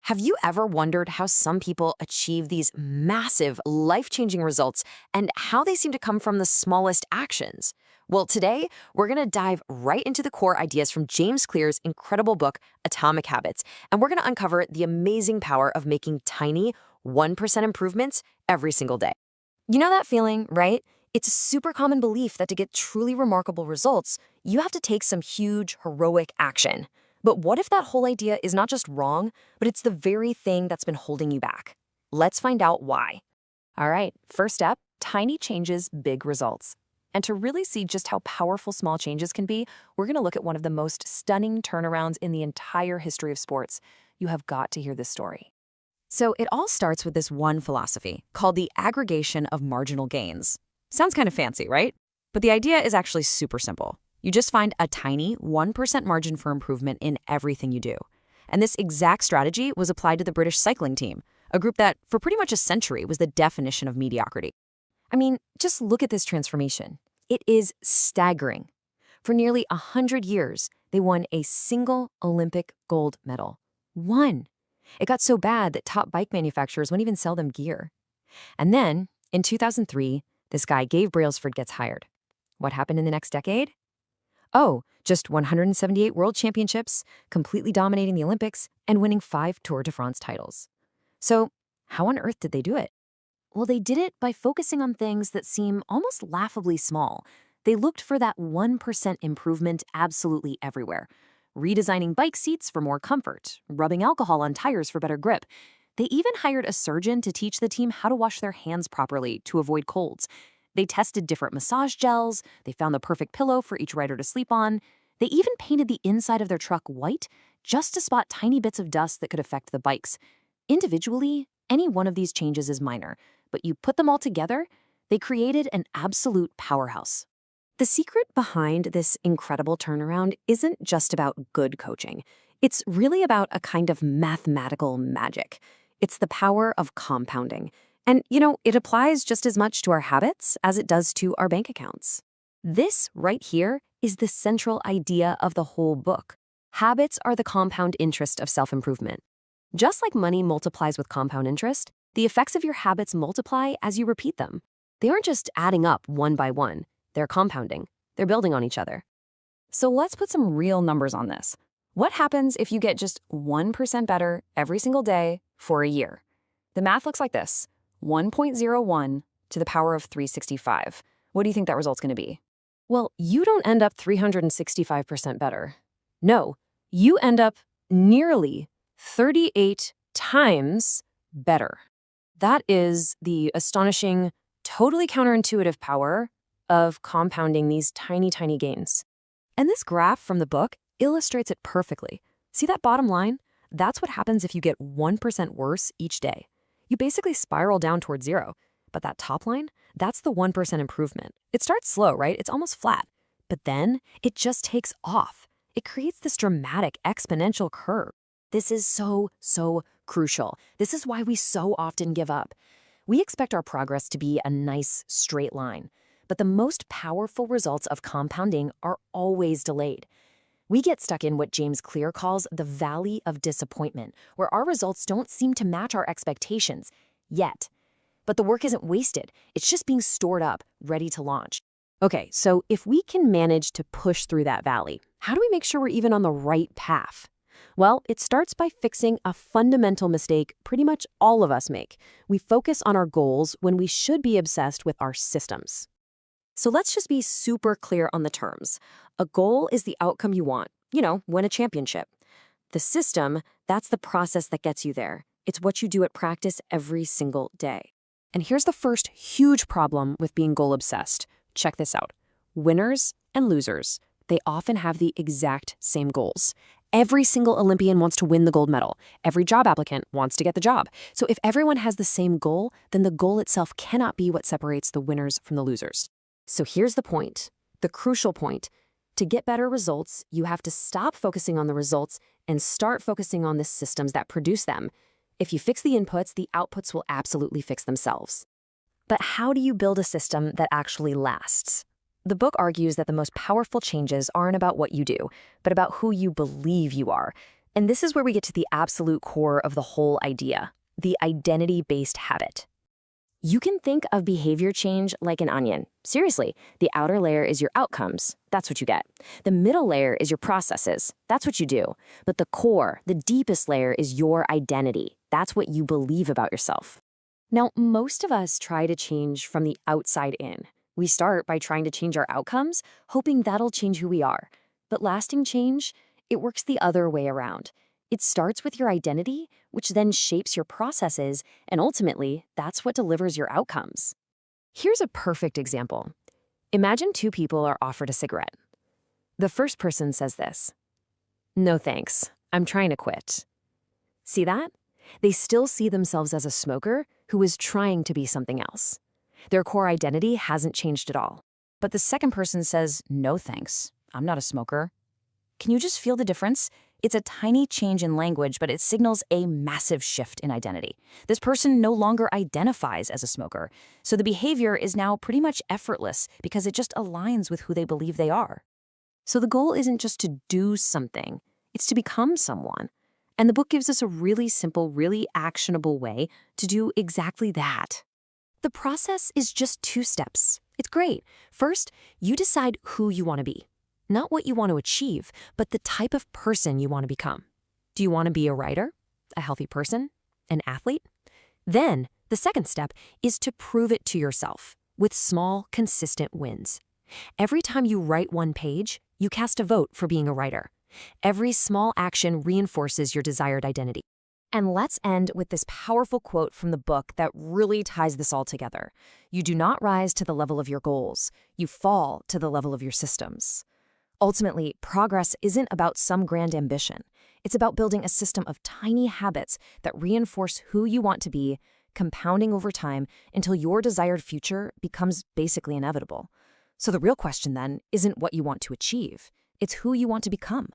Have you ever wondered how some people achieve these massive, life-changing results and how they seem to come from the smallest actions? Well, today, we're going to dive right into the core ideas from James Clear's incredible book, Atomic Habits, and we're going to uncover the amazing power of making tiny, 1% improvements every single day. You know that feeling, right? It's a super common belief that to get truly remarkable results, you have to take some huge, heroic action. But what if that whole idea is not just wrong, but it's the very thing that's been holding you back? Let's find out why. All right, first step, tiny changes, big results. And to really see just how powerful small changes can be, we're going to look at one of the most stunning turnarounds in the entire history of sports. You have got to hear this story. So it all starts with this one philosophy called the aggregation of marginal gains. Sounds kind of fancy, right? But the idea is actually super simple. You just find a tiny 1% margin for improvement in everything you do. And this exact strategy was applied to the British cycling team, a group that, for pretty much a century, was the definition of mediocrity. I mean, just look at this transformation. It is staggering. For nearly 100 years, they won a single Olympic gold medal. One. It got so bad that top bike manufacturers wouldn't even sell them gear. And then, in 2003, this guy Gabe Brailsford gets hired. What happened in the next decade? Oh, just 178 world championships, completely dominating the Olympics, and winning 5 Tour de France titles. So, how on earth did they do it? Well, they did it by focusing on things that seem almost laughably small. They looked for that 1% improvement absolutely everywhere. Redesigning bike seats for more comfort, rubbing alcohol on tires for better grip. They even hired a surgeon to teach the team how to wash their hands properly to avoid colds. They tested different massage gels, they found the perfect pillow for each rider to sleep on. They even painted the inside of their truck white just to spot tiny bits of dust that could affect the bikes. Individually, any one of these changes is minor, but you put them all together, they created an absolute powerhouse. The secret behind this incredible turnaround isn't just about good coaching. It's really about a kind of mathematical magic. It's the power of compounding. And, it applies just as much to our habits as it does to our bank accounts. This right here is the central idea of the whole book. Habits are the compound interest of self-improvement. Just like money multiplies with compound interest, the effects of your habits multiply as you repeat them. They aren't just adding up one by one. They're compounding. They're building on each other. So let's put some real numbers on this. What happens if you get just 1% better every single day for a year? The math looks like this. 1.01 to the power of 365. What do you think that result's going to be? Well, you don't end up 365% better. No, you end up nearly 38 times better. That is the astonishing, totally counterintuitive power of compounding these tiny, tiny gains. And this graph from the book illustrates it perfectly. See that bottom line? That's what happens if you get 1% worse each day. You basically spiral down towards zero. But that top line, that's the 1% improvement. It starts slow, right? It's almost flat. But then it just takes off. It creates this dramatic exponential curve. This is so, so crucial. This is why we so often give up. We expect our progress to be a nice straight line. But the most powerful results of compounding are always delayed. We get stuck in what James Clear calls the valley of disappointment, where our results don't seem to match our expectations yet. But the work isn't wasted. It's just being stored up, ready to launch. Okay, so if we can manage to push through that valley, how do we make sure we're even on the right path? Well, it starts by fixing a fundamental mistake pretty much all of us make. We focus on our goals when we should be obsessed with our systems. So let's just be super clear on the terms. A goal is the outcome you want, win a championship. The system, that's the process that gets you there. It's what you do at practice every single day. And here's the first huge problem with being goal-obsessed. Check this out. Winners and losers, they often have the exact same goals. Every single Olympian wants to win the gold medal. Every job applicant wants to get the job. So if everyone has the same goal, then the goal itself cannot be what separates the winners from the losers. So here's the point, the crucial point. To get better results, you have to stop focusing on the results and start focusing on the systems that produce them. If you fix the inputs, the outputs will absolutely fix themselves. But how do you build a system that actually lasts? The book argues that the most powerful changes aren't about what you do, but about who you believe you are. And this is where we get to the absolute core of the whole idea, the identity-based habit. You can think of behavior change like an onion. Seriously, the outer layer is your outcomes. That's what you get. The middle layer is your processes. That's what you do. But the core, the deepest layer, is your identity. That's what you believe about yourself. Now, most of us try to change from the outside in. We start by trying to change our outcomes, hoping that'll change who we are. But lasting change, it works the other way around. It starts with your identity, which then shapes your processes, and ultimately, that's what delivers your outcomes. Here's a perfect example. Imagine two people are offered a cigarette. The first person says this, "No thanks, I'm trying to quit." See that? They still see themselves as a smoker who is trying to be something else. Their core identity hasn't changed at all. But the second person says, "No thanks, I'm not a smoker." Can you just feel the difference? It's a tiny change in language, but it signals a massive shift in identity. This person no longer identifies as a smoker, so the behavior is now pretty much effortless because it just aligns with who they believe they are. So the goal isn't just to do something, it's to become someone. And the book gives us a really simple, really actionable way to do exactly that. The process is just 2 steps. It's great. First, you decide who you want to be. Not what you want to achieve, but the type of person you want to become. Do you want to be a writer, a healthy person, an athlete? Then, the second step is to prove it to yourself with small, consistent wins. Every time you write 1 page, you cast a vote for being a writer. Every small action reinforces your desired identity. And let's end with this powerful quote from the book that really ties this all together. You do not rise to the level of your goals. You fall to the level of your systems. Ultimately, progress isn't about some grand ambition. It's about building a system of tiny habits that reinforce who you want to be, compounding over time until your desired future becomes basically inevitable. So the real question then isn't what you want to achieve. It's who you want to become.